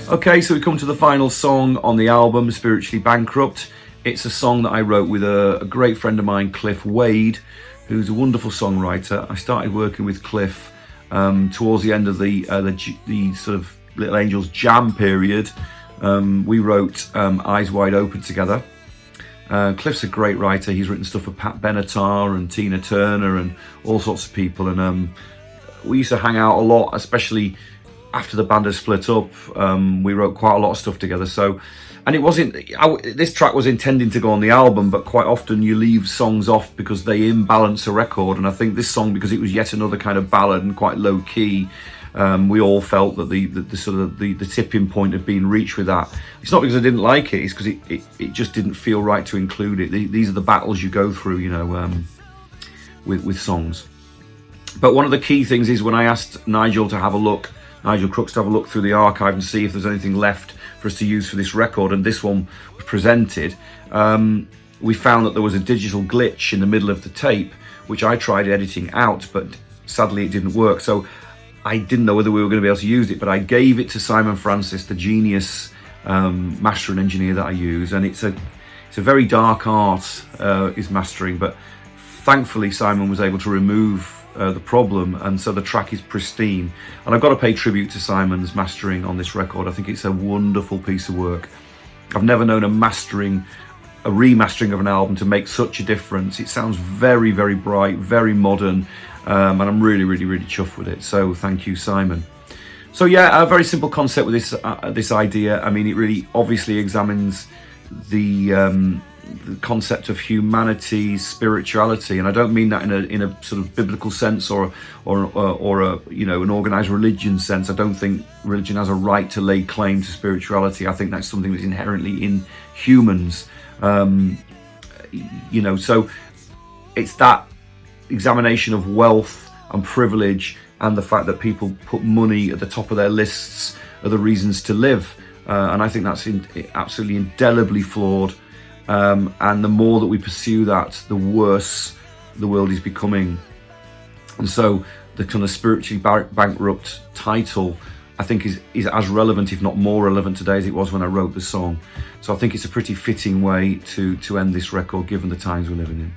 Okay, so we come to the final song on the album, Spiritually Bankrupt. It's a song that I wrote with a great friend of mine, Cliff Wade, who's a wonderful songwriter. I started working with Cliff towards the end of the sort of Little Angels jam period. We wrote Eyes Wide Open together. Cliff's a great writer. He's written stuff for Pat Benatar and Tina Turner and all sorts of people. And we used to hang out a lot, especially after the band had split up. We wrote quite a lot of stuff together. And it wasn't, this track was intending to go on the album, but quite often you leave songs off because they imbalance a record. And I think this song, because it was yet another kind of ballad and quite low key, we all felt that the tipping point had been reached with that. It's not because I didn't like it, it's because it just didn't feel right to include it. These are the battles you go through, you know, with songs. But one of the key things is when I asked Nigel Crooks to have a look through the archive and see if there's anything left for us to use for this record, and this one was presented, we found that there was a digital glitch in the middle of the tape, which I tried editing out, but sadly it didn't work. So I didn't know whether we were going to be able to use it, but I gave it to Simon Francis, the genius mastering engineer that I use, and it's a very dark art, is mastering, but thankfully Simon was able to remove the problem, and so the track is pristine. And I've got to pay tribute to Simon's mastering on this record. I think it's a wonderful piece of work. I've never known a remastering of an album to make such a difference. It sounds very, very bright, very modern, and I'm really, really, really chuffed with it. So thank you, Simon. So yeah, a very simple concept with this idea. I mean, it really obviously examines the concept of humanity, spirituality, and I don't mean that in a sort of biblical sense or a you know, an organized religion sense. I don't think religion has a right to lay claim to spirituality. I think that's something that's inherently in humans. You know, so it's that examination of wealth and privilege and the fact that people put money at the top of their lists of the reasons to live, and I think that's absolutely indelibly flawed. And the more that we pursue that, the worse the world is becoming. And so the kind of Spiritually Bankrupt title, I think, is as relevant, if not more relevant today as it was when I wrote the song. So I think it's a pretty fitting way to end this record, given the times we're living in.